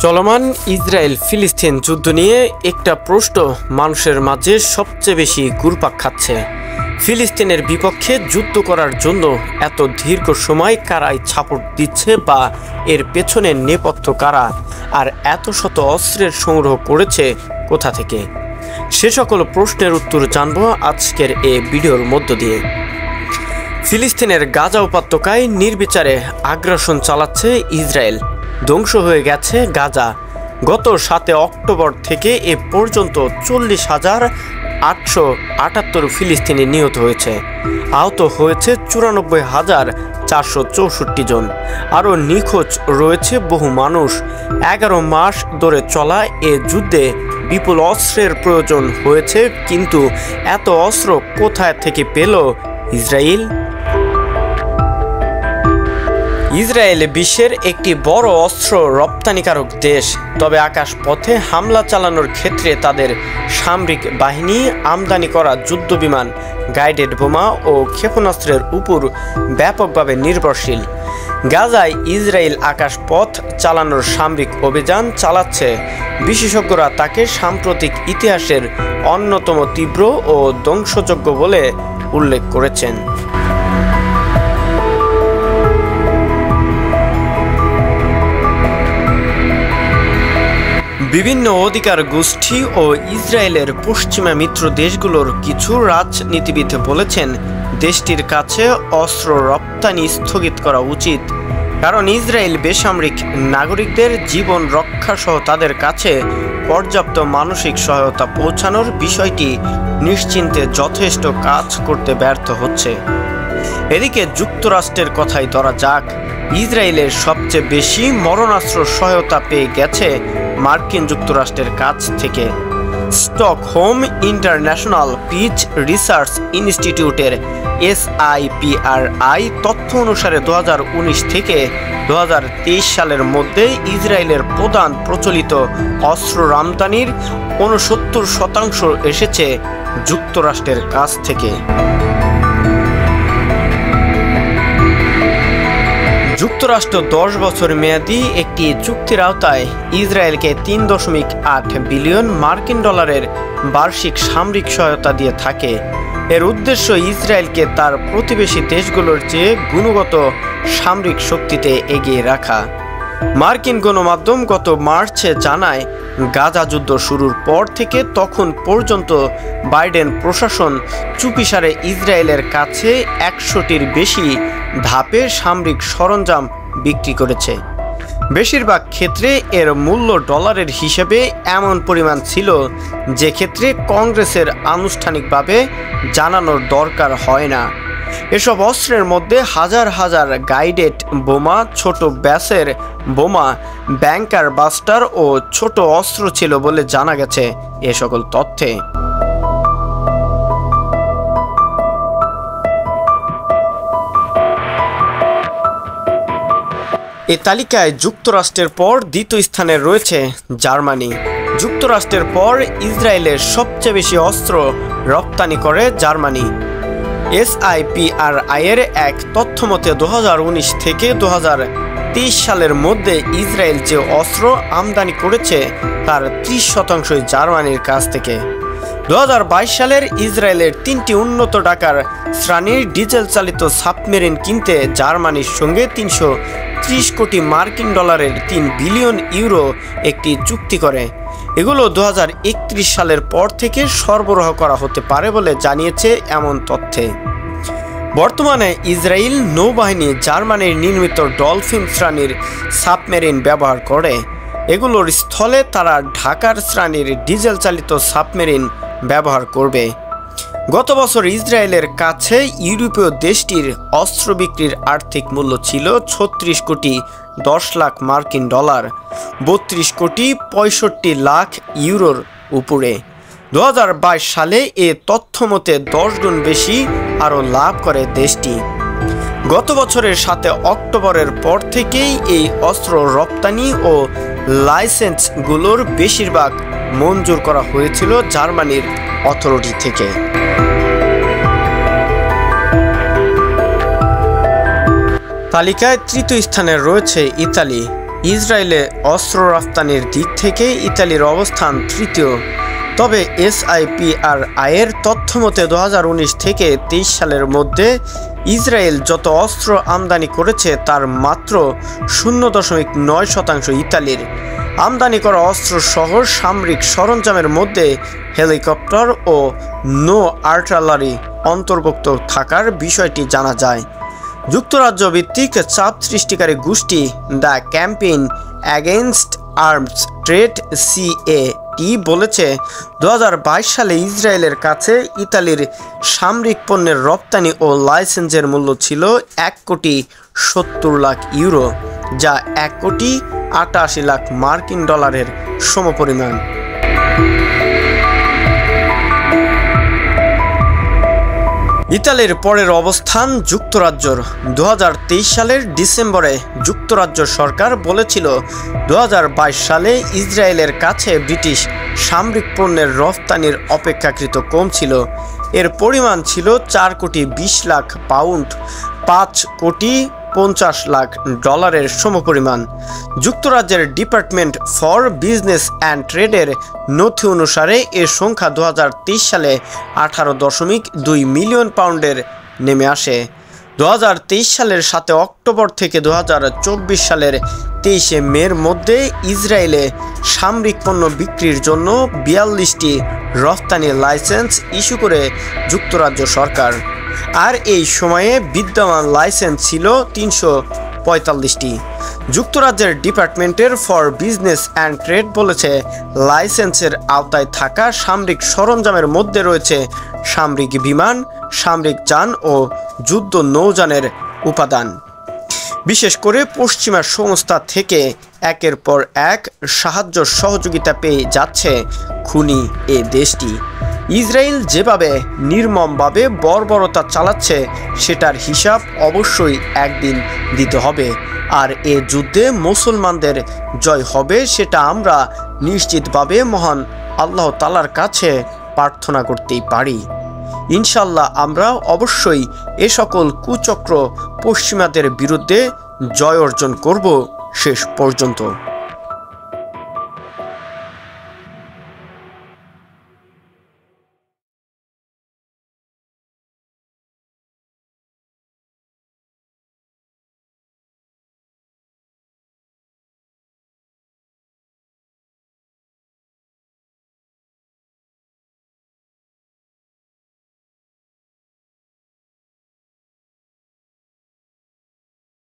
চলমান ইসরায়েল ফিলিস্তিন যুদ্ধ নিয়ে একটা প্রশ্ন মানুষের মাঝে সবচেয়ে বেশি ঘুরপাক খাচ্ছে। ফিলিস্তিনের বিপক্ষে যুদ্ধ করার জন্য এত দীর্ঘ সময় কারাই সাপোর্ট দিচ্ছে বা এর পেছনে নেপথ্য কারা, আর এত শত অস্ত্রের সংগ্রহ করেছে কোথা থেকে? সে সকল প্রশ্নের উত্তর জানব আজকের এই ভিডিওর মধ্য দিয়ে। ফিলিস্তিনের গাজা উপত্যকায় নির্বিচারে আগ্রাসন চালাচ্ছে ইসরায়েল। ধ্বংস হয়ে গেছে গাজা। গত 7 অক্টোবর থেকে এ পর্যন্ত 40,878 ফিলিস্তিনি নিহত হয়েছে। আহত হয়েছে 94,464 জন। আরও নিখোঁজ রয়েছে বহু মানুষ। 11 মাস ধরে চলা এ যুদ্ধে বিপুল অস্ত্রের প্রয়োজন হয়েছে, কিন্তু এত অস্ত্র কোথায় থেকে পেল ইসরায়েল? ইসরায়েল বিশ্বের একটি বড় অস্ত্র রপ্তানিকারক দেশ, তবে আকাশপথে হামলা চালানোর ক্ষেত্রে তাদের সামরিক বাহিনী আমদানি করা যুদ্ধবিমান, গাইডেড বোমা ও ক্ষেপণাস্ত্রের উপর ব্যাপকভাবে নির্ভরশীল। গাজায় ইসরায়েল আকাশপথ চালানোর সামরিক অভিযান চালাচ্ছে। বিশেষজ্ঞরা তাকে সাম্প্রতিক ইতিহাসের অন্যতম তীব্র ও ধ্বংসযোগ্য বলে উল্লেখ করেছেন। বিভিন্ন অধিকার গোষ্ঠী ও ইসরায়েলের পশ্চিমা মিত্র দেশগুলোর কিছু রাজনীতিবিদ বলেছেন দেশটির কাছে অস্ত্র রপ্তানি স্থগিত করা উচিত, কারণ ইসরায়েল বেসামরিক নাগরিকদের জীবন রক্ষা সহ তাদের কাছে পর্যাপ্ত মানসিক সহায়তা পৌঁছানোর বিষয়টি নিশ্চিন্তে যথেষ্ট কাজ করতে ব্যর্থ হচ্ছে। এদিকে যুক্তরাষ্ট্রের কথাই ধরা যাক। ইসরায়েলের সবচেয়ে বেশি মরণাস্ত্র সহায়তা পেয়ে গেছে মার্কিন যুক্তরাষ্ট্রের কাছ থেকে। স্টকহোম ইন্টারন্যাশনাল পিস রিসার্চ ইনস্টিটিউটের SIPRI তথ্য অনুসারে 2019 থেকে 2023 সালের মধ্যে ইসরায়েলের প্রধান প্রচলিত অস্ত্র রপ্তানির 69% এসেছে যুক্তরাষ্ট্রের কাছ থেকে। যুক্তরাষ্ট্র 10 বছর মেয়াদী একটি চুক্তির আওতায় ইসরায়েলকে $3.8 বিলিয়ন মার্কিন ডলারের বার্ষিক সামরিক সহায়তা দিয়ে থাকে। এর উদ্দেশ্য ইসরায়েলকে তার প্রতিবেশী দেশগুলোর চেয়ে গুণগত সামরিক শক্তিতে এগিয়ে রাখা। মার্কিন গণমাধ্যম গত মার্চে জানায়, গাজা যুদ্ধ শুরুর পর থেকে তখন পর্যন্ত বাইডেন প্রশাসন চুপিসারে ইসরায়েলের কাছে 100টির বেশি ধাপে সামরিক সরঞ্জাম বিক্রি করেছে। বেশিরভাগ ক্ষেত্রে এর মূল্য ডলারের হিসেবে এমন পরিমাণ ছিল যে ক্ষেত্রে কংগ্রেসের আনুষ্ঠানিকভাবে জানানোর দরকার হয় না। এসব অস্ত্রের মধ্যে হাজার হাজার গাইডেড বোমা, ছোট ব্যাসের বোমা, ব্যাংকার বাস্টার ও ছোট অস্ত্র ছিল বলে জানা গেছে এ সকল তথ্যে। এ তালিকায় যুক্তরাষ্ট্রের পর দ্বিতীয় স্থানে রয়েছে জার্মানি। যুক্তরাষ্ট্রের পর ইসরায়েলের সবচেয়ে বেশি অস্ত্র রপ্তানি করে জার্মানি। SIPRI এর এক তথ্য মতে 2019 থেকে 2023 সালের মধ্যে ইসরায়েল যে অস্ত্র আমদানি করেছে তার 30% জার্মানির কাছ থেকে। 2022 সালের ইসরায়েলের 3টি উন্নত টাকার শ্রেণীর ডিজেল চালিত সাবমেরিন কিনতে জার্মানির সঙ্গে 330 কোটি মার্কিন ডলারের 3 বিলিয়ন ইউরো একটি চুক্তি করে। এগুলো 2031 সালের পর থেকে সরবরাহ করা হতে পারে বলে জানিয়েছে এমন তথ্যে। বর্তমানে ইসরায়েল নৌবাহিনী জার্মানির নির্মিত ডলফিন শ্রেণীর সাবমেরিন ব্যবহার করে। এগুলোর স্থলে তারা ঢাকার শ্রেণীর ডিজেল চালিত সাবমেরিন ব্যবহার করবে। গত বছর ইসরায়েলের কাছে ইউরোপীয় দেশটির অস্ত্র বিক্রির আর্থিক মূল্য ছিল 36 কোটি 10 লাখ মার্কিন ডলার, 32 কোটি 65 লাখ ইউরোর উপরে। 2022 সালে এ তথ্য মতে 10 গুণ বেশি আরও লাভ করে দেশটি। গত বছরের 7 অক্টোবরের পর থেকেই এই অস্ত্র রপ্তানি ও লাইসেন্সগুলোর বেশিরভাগ মঞ্জুর করা হয়েছিল জার্মানির অথরিটি থেকে। তালিকায় তৃতীয় স্থানে রয়েছে ইতালি। ইসরায়েলে অস্ত্র রপ্তানির দিক থেকে ইতালির অবস্থান তৃতীয়। তবে SIPRI এর তথ্য মতে 2019 থেকে 23 সালের মধ্যে ইসরায়েল যত অস্ত্র আমদানি করেছে তার মাত্র 0.9% ইতালির। আমদানি করা অস্ত্র সহ সামরিক সরঞ্জামের মধ্যে হেলিকপ্টার ও নো আর্টিলারি অন্তর্ভুক্ত থাকার বিষয়টি জানা যায়। যুক্তরাজ্য ভিত্তিক চাপ সৃষ্টিকারী গোষ্ঠী the campaign against arms trade CAT বলেছে 2022 সালে ইসরায়েলের কাছে ইতালির সামরিক পণ্যের রপ্তানি ও লাইসেন্সের মূল্য ছিল 1,70,00,000 ইউরো, যা 1,88,00,000 মার্কিন ডলারের সমপরিমাণ। ইতালির পরের অবস্থান যুক্তরাজ্যর। 2023 সালের ডিসেম্বরে যুক্তরাজ্য সরকার বলেছিল 2022 সালে ইসরায়েলের কাছে ব্রিটিশ সামরিক পণ্যের রপ্তানির অপেক্ষাকৃত কম ছিল। এর পরিমাণ ছিল 4,20,00,000 পাউন্ড, 5,50,00,000 ডলারের সমপরিমাণ। যুক্তরাজ্যের ডিপার্টমেন্ট ফর বিজনেস অ্যান্ড ট্রেডের নথি অনুসারে এর সংখ্যা 2023 সালে 18.2 মিলিয়ন পাউন্ডের নেমে আসে। 2023 সালের 7 অক্টোবর থেকে 2024 সালের 23 মের মধ্যে ইসরায়েলে সামরিক পণ্য বিক্রির জন্য 42টি রপ্তানি লাইসেন্স ইস্যু করে যুক্তরাজ্য সরকার। আর এই সময়ে বিদ্যমান লাইসেন্স ছিল 345টি। যুক্তরাজ্যের ডিপার্টমেন্টের ফর বিজনেস অ্যান্ড ট্রেড বলেছে, লাইসেন্সের আওতায় থাকা সামরিক সরঞ্জামের মধ্যে রয়েছে সামরিক বিমান, সামরিক যান ও যুদ্ধ নৌযানের উপাদান। বিশেষ করে পশ্চিমা সংস্থা থেকে একের পর এক সাহায্য সহযোগিতা পেয়ে যাচ্ছে খুনি এ দেশটি। ইসরায়েল যেভাবে নির্মমভাবে বর্বরতা চালাচ্ছে সেটার হিসাব অবশ্যই একদিন দিতে হবে। আর এ যুদ্ধে মুসলমানদের জয় হবে সেটা আমরা নিশ্চিতভাবে মহান আল্লাহ তাআলার কাছে প্রার্থনা করতেই পারি। ইনশাল্লাহ আমরা অবশ্যই এ সকল কুচক্র পশ্চিমাদের বিরুদ্ধে জয় অর্জন করব শেষ পর্যন্ত।